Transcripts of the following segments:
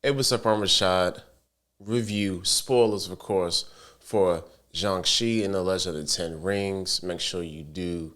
Hey, what's up? I'm Rashad. Review, spoilers, of course, for Shang-Chi and the Legend of the Ten Rings. Make sure you do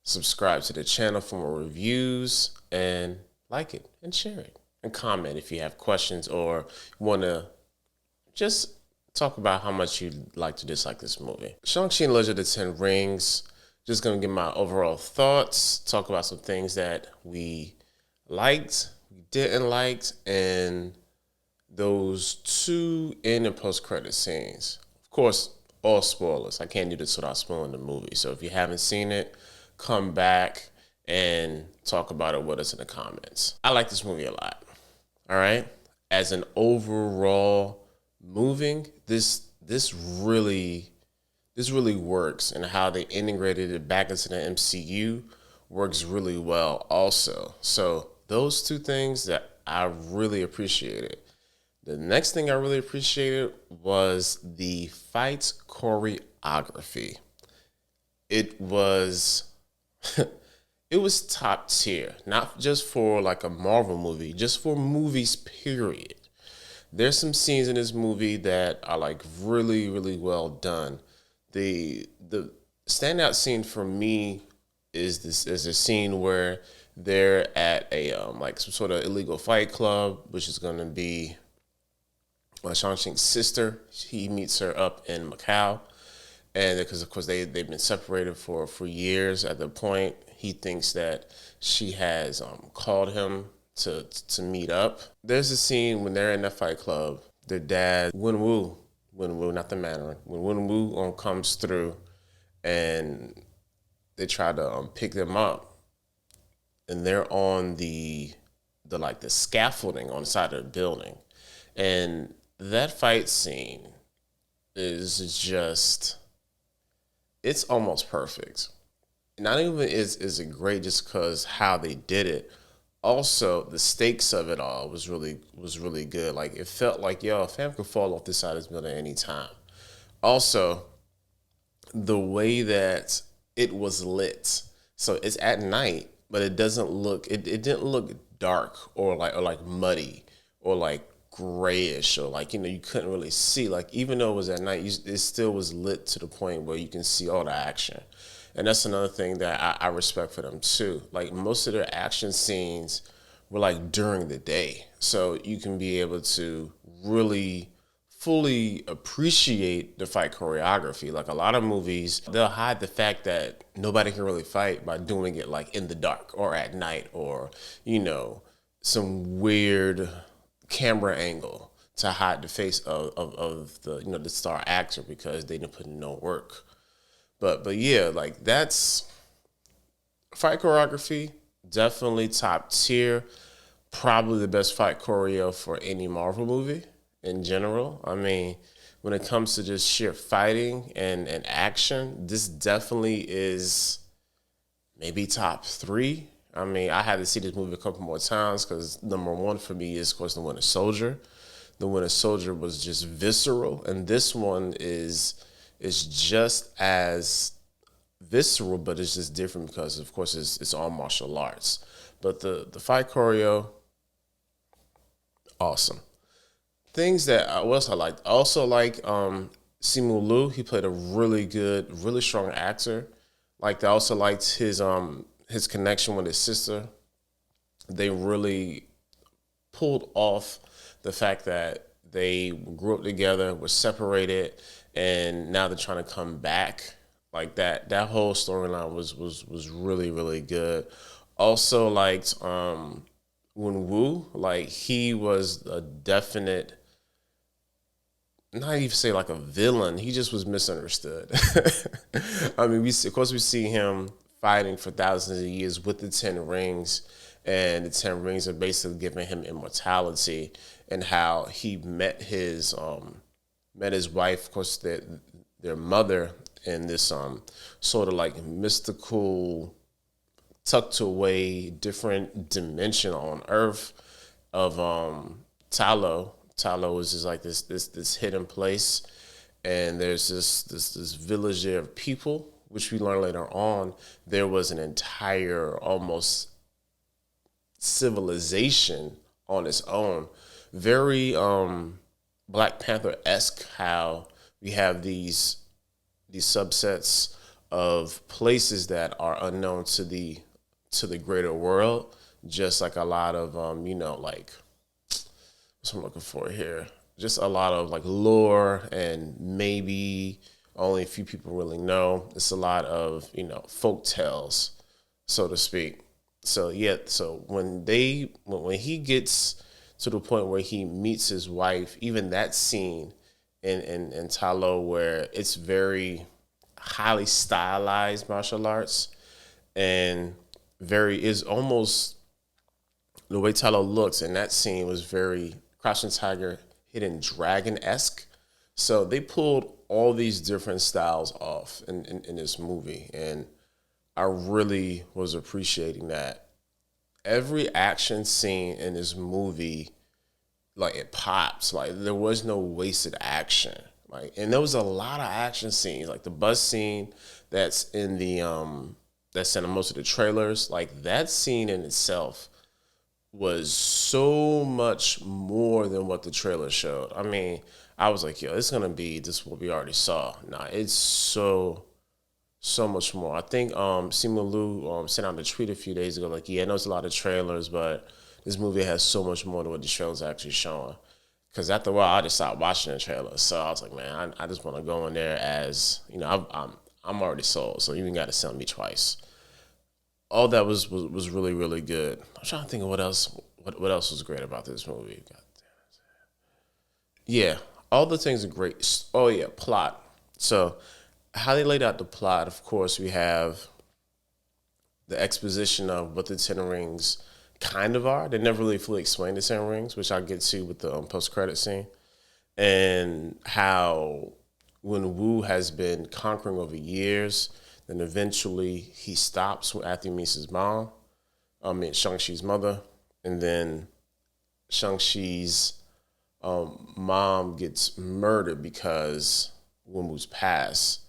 subscribe to the channel for more reviews and like it and share it and comment if you have questions or want to just talk about how much you like to dislike this movie. Shang-Chi and the Legend of the Ten Rings, just going to give my overall thoughts, talk about some things that we liked, we didn't like, and those two in and post credit scenes. Of course, all spoilers. I can't do this without spoiling the movie. So if you haven't seen it, come back and talk about it with us in the comments. I like this movie a lot. All right. As an overall moving, this really works, and how they integrated it back into the MCU works really well also. So those two things that I really appreciated. The next thing I really appreciated was the fight choreography. It was it was top tier, not just for like a Marvel movie, just for movies period. There's some scenes in this movie that are like really really well done. The standout scene for me is a scene where they're at a like some sort of illegal fight club, which is going to be Shang-Chi's sister. He meets her up in Macau, and because of course they've been separated for years. At the point, he thinks that she has called him to meet up. There's a scene when they're in that fight club. Their dad, Wen Wu, not the Mandarin. When Wen Wu comes through, and they try to pick them up, and they're on the like the scaffolding on the side of the building, and that fight scene is just, it's almost perfect. Not even is it great just because how they did it. Also, the stakes of it all was really good. Like it felt like, yo, a fam could fall off this side of this building at any time. Also, the way that it was lit. So it's at night, but it doesn't look it didn't look dark or like muddy or like grayish, or like, you couldn't really see, like, even though it was at night, it still was lit to the point where you can see all the action. And that's another thing that I respect for them too. Like most of their action scenes were like during the day, so you can be able to really fully appreciate the fight choreography. Like a lot of movies, they'll hide the fact that nobody can really fight by doing it like in the dark or at night, or some weird camera angle to hide the face of the star actor because they didn't put in no work. But yeah, like that's fight choreography, definitely top tier. Probably the best fight choreo for any Marvel movie in general. I mean, when it comes to just sheer fighting and action, this definitely is maybe top three. I mean, I had to see this movie a couple more times because number one for me is, of course, The Winter Soldier. The Winter Soldier was just visceral, and this one is just as visceral, but it's just different because, of course, it's all martial arts. But the fight choreo, awesome. Things that what else I liked? I also like Simu Liu. He played a really good, really strong actor. Like I also liked his connection with his sister. They really pulled off the fact that they grew up together, were separated, and now they're trying to come back. Like that whole storyline was really really good. Also liked Wen Wu. Like he was a definite, not even say like a villain. He just was misunderstood. I mean, of course we see him fighting for thousands of years with the Ten Rings, and the Ten Rings are basically giving him immortality. And how he met his wife, of course, their mother, in this sort of like mystical, tucked away, different dimension on Earth of Talo. Talo is just like this hidden place, and there's this village there of people, which we learn later on. There was an entire almost civilization on its own very Black Panther esque. How we have these subsets of places that are unknown to the greater world, just like a lot of like what I'm looking for here. Just a lot of like lore and maybe only a few people really know. It's a lot of folk tales, so to speak. So yeah, so when he gets to the point where he meets his wife, even that scene in Talo where it's very highly stylized martial arts and very is almost the way Talo looks in that scene was very Crouching Tiger, Hidden Dragon esque. So they pulled all these different styles off in this movie, and I really was appreciating that. Every action scene in this movie, like it pops. Like there was no wasted action. Like, and there was a lot of action scenes, like the bus scene that's in the that's in most of the trailers. Like that scene in itself was so much more than what the trailer showed. I mean, I was like, yo, it's gonna be this what we already saw. Nah, it's so much more. I think Simu Liu sent out a tweet a few days ago, like, yeah, I know it's a lot of trailers, but this movie has so much more than what the trailer's actually showing. Because after a while, I just stopped watching the trailer. So I was like, man, I just want to go in there as I'm already sold. So you even got to sell me twice. All that was really really good. I'm trying to think of what else was great about this movie. Yeah, all the things are great. Oh yeah, plot. So how they laid out the plot, of course, we have the exposition of what the Ten Rings kind of are. They never really fully explained the Ten Rings, which I'll get to with the post credit scene, and how when Wu has been conquering over years, then eventually he stops after he meets his mom. I mean Shang-Chi's mother, and then Shang-Chi's mom gets murdered because Wen Wu's past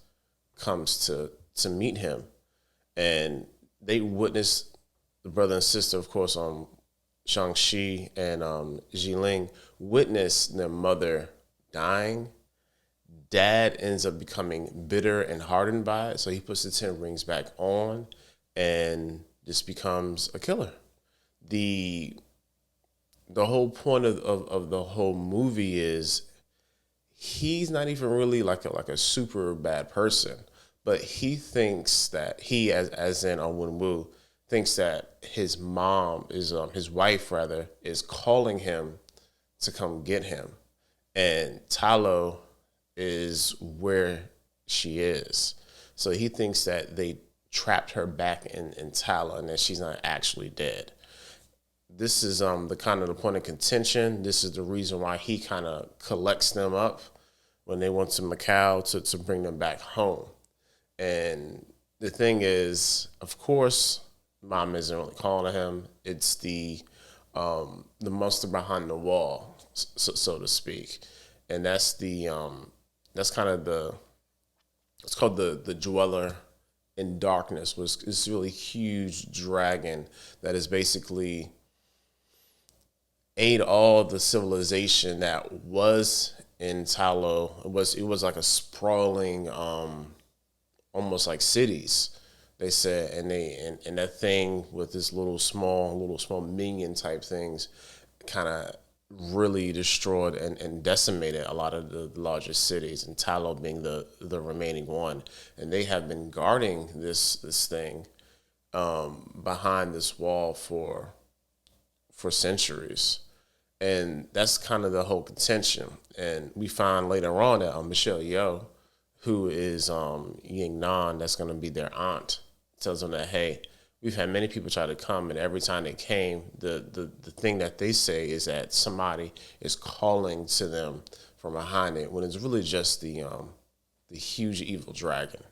comes to meet him, and they witness the brother and sister, of course, Shang-Chi and Jiling witness their mother dying. Dad ends up becoming bitter and hardened by it, so he puts the Ten Rings back on and just becomes a killer. The the whole point of the whole movie is he's not even really like a super bad person, but he thinks that he as in Wen Wu thinks that his mom is his wife rather is calling him to come get him, and Talo is where she is. So he thinks that they trapped her back in Talo and that she's not actually dead. This is the kind of the point of contention. This is the reason why he kind of collects them up when they went to Macau to bring them back home. And the thing is, of course, mom isn't really calling him. It's the monster behind the wall, so to speak, and that's kind of it's called the dweller in darkness. Was this really huge dragon that is basically ate all the civilization that was in Talo. It was like a sprawling, almost like cities. They said, and that thing with this little small minion type things, kind of really destroyed and decimated a lot of the largest cities, and Talo being the remaining one. And they have been guarding this thing behind this wall for centuries. And that's kind of the whole contention. And we find later on that Michelle Yeoh, who is Ying Nan, that's going to be their aunt, tells them that, hey, we've had many people try to come, and every time they came, the thing that they say is that somebody is calling to them from behind it, when it's really just the huge evil dragon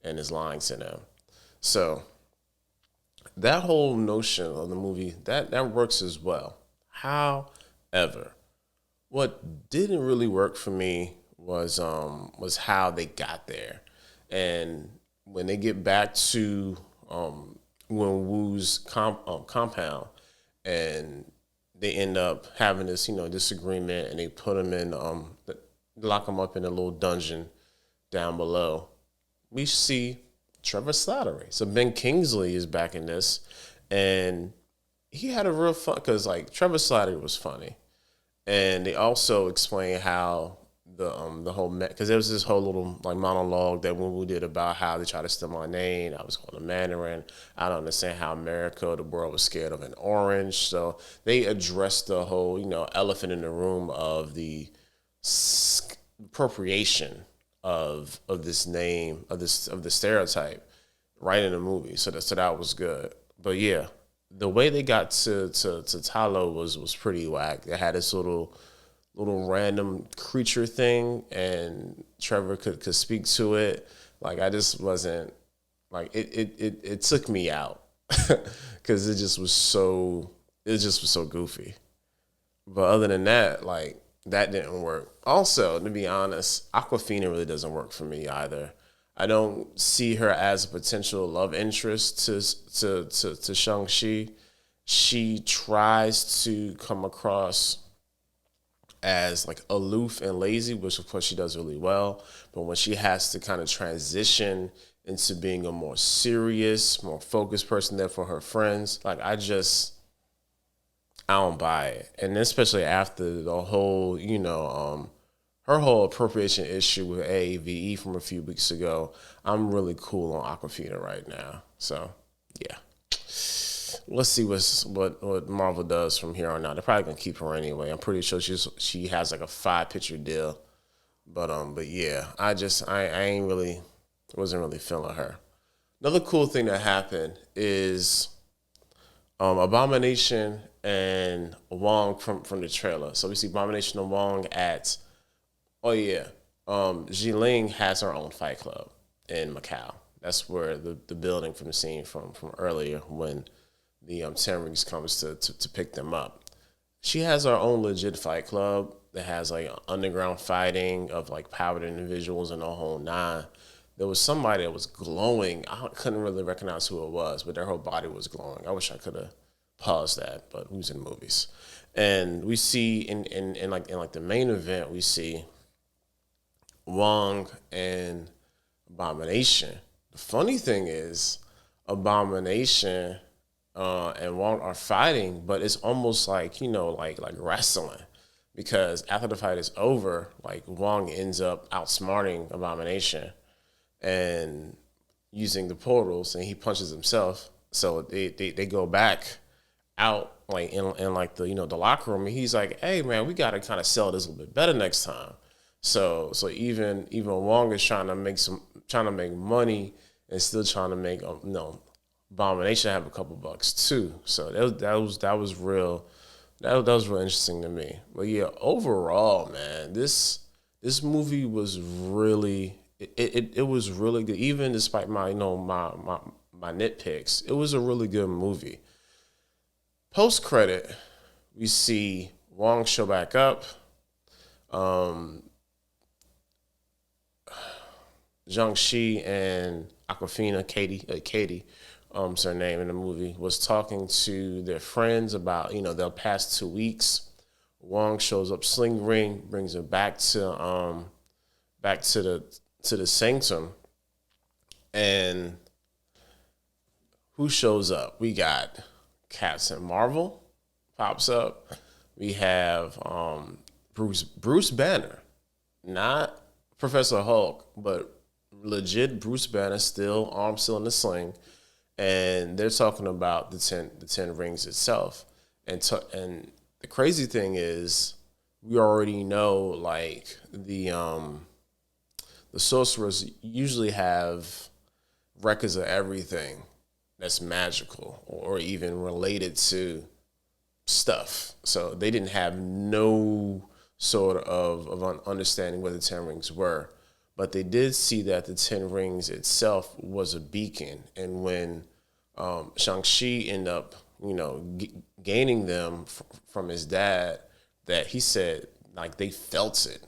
and is lying to them. So that whole notion of the movie, that works as well. However, what didn't really work for me was how they got there, and when they get back to Wen Wu's compound, and they end up having this, disagreement, and they put him in, lock him up in a little dungeon down below. We see Trevor Slattery. So Ben Kingsley is back in this, and he had a real fun because like Trevor Slattery was funny, and they also explain how the whole because there was this whole little like monologue that Woo did about how they tried to steal my name. I was called a Mandarin. I don't understand how America, the world, was scared of an orange. So they addressed the whole elephant in the room of the appropriation of this name of the stereotype right in the movie. So that was good. But yeah, the way they got to Talo was pretty whack. They had this little random creature thing, and Trevor could speak to it. Like I just wasn't like it took me out because it just was so goofy. But other than that, like that didn't work. Also, to be honest, Awkwafina really doesn't work for me either. I don't see her as a potential love interest to Shang-Chi. She tries to come across as like aloof and lazy, which of course she does really well. But when she has to kind of transition into being a more serious, more focused person there for her friends, like I don't buy it. And especially after the whole, her whole appropriation issue with AAVE from a few weeks ago, I'm really cool on Awkwafina right now. So yeah. Let's see what Marvel does from here on out. They're probably gonna keep her anyway. I'm pretty sure she has like a 5-picture deal. But yeah, I wasn't really feeling her. Another cool thing that happened is Abomination and Wong from the trailer. So we see Abomination and Wong at Xiling has her own fight club in Macau. That's where the building from the scene from earlier when the Ten Rings comes to pick them up. She has her own legit fight club that has like underground fighting of like powered individuals and the whole nine. There was somebody that was glowing. I couldn't really recognize who it was, but their whole body was glowing. I wish I could have paused that, but who's in movies? And we see in the main event, we see Wong and Abomination. The funny thing is, Abomination and Wong are fighting, but it's almost like like wrestling, because after the fight is over, like Wong ends up outsmarting Abomination and using the portals, and he punches himself. So they go back out like in like the the locker room, and he's like, "Hey man, we got to kind of sell this a little bit better next time." So even Wong is trying to make money and still trying to make Abomination have a couple bucks too. So that was real interesting to me. But yeah, overall, man, this movie was really it was really good. Even despite my my nitpicks, it was a really good movie. Post credit, we see Wong show back up. Shang-Chi and Awkwafina, Katie, is her name in the movie, was talking to their friends about, they'll pass 2 weeks. Wong shows up, sling ring, brings her back to the sanctum. And who shows up? We got Captain Marvel pops up. We have Bruce Banner, not Professor Hulk, but legit Bruce Banner, arm still in the sling. And they're talking about the ten rings itself. And the crazy thing is, we already know like the sorcerers usually have records of everything that's magical or even related to stuff. So they didn't have no sort of understanding where the 10 rings were. But they did see that the 10 rings itself was a beacon. And when Shang-Chi ended up, gaining them from his dad, that he said, like, they felt it,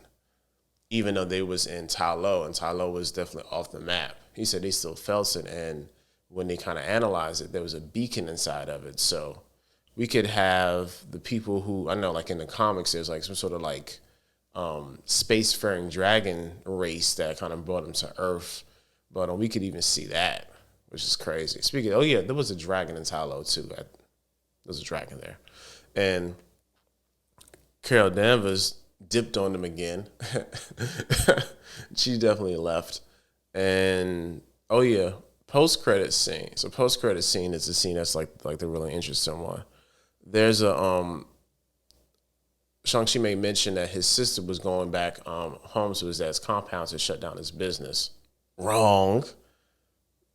even though they was in Talo, and Talo was definitely off the map. He said they still felt it, and when they kind of analyzed it, there was a beacon inside of it. So we could have the people who, I know like in the comics there's like some sort of like spacefaring dragon race that kind of brought them to Earth, but we could even see that, which is crazy. Speaking, oh yeah, there was a dragon in Talo too. There was a dragon there, and Carol Danvers dipped on them again. She definitely left, and oh yeah, post credit scene. So post credit scene is the scene that's like the really interesting one. There's a Shang-Chi made mention that his sister was going back home to his dad's compound to shut down his business. Wrong.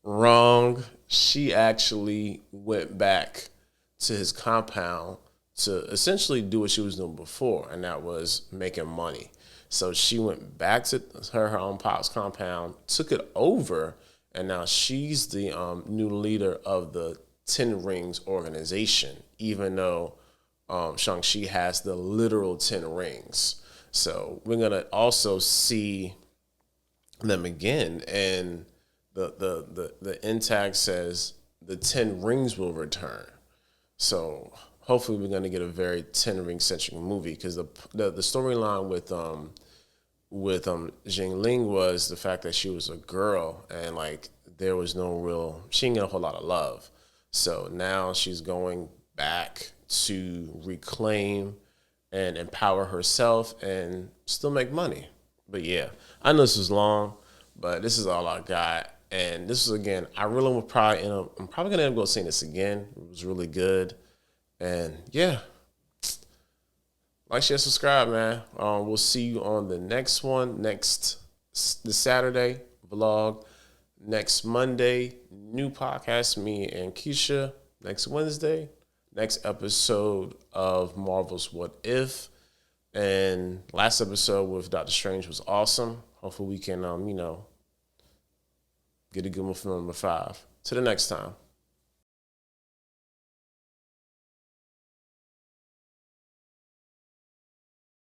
Wrong. She actually went back to his compound to essentially do what she was doing before, and that was making money. So she went back to her own pop's compound, took it over, and now she's the new leader of the Ten Rings organization, even though Shang-Chi has the literal 10 rings. So we're going to also see them again. And the end tag says the 10 rings will return. So hopefully we're going to get a very 10 ring centric movie, because the storyline with Jingling was the fact that she was a girl and like there was no real, she didn't get a whole lot of love. So now she's going back to reclaim and empower herself and still make money. But yeah, I know this was long, but this is all I got. And this is, again, I really will probably I'm probably gonna end up going seeing this again. It was really good. And yeah, like, share, subscribe, man. We'll see you on the next one, this Saturday vlog. Next Monday, new podcast, me and Keisha. Next Wednesday, next episode of Marvel's What If. And last episode with Doctor Strange was awesome. Hopefully we can, get a good one for number 5. Till the next time.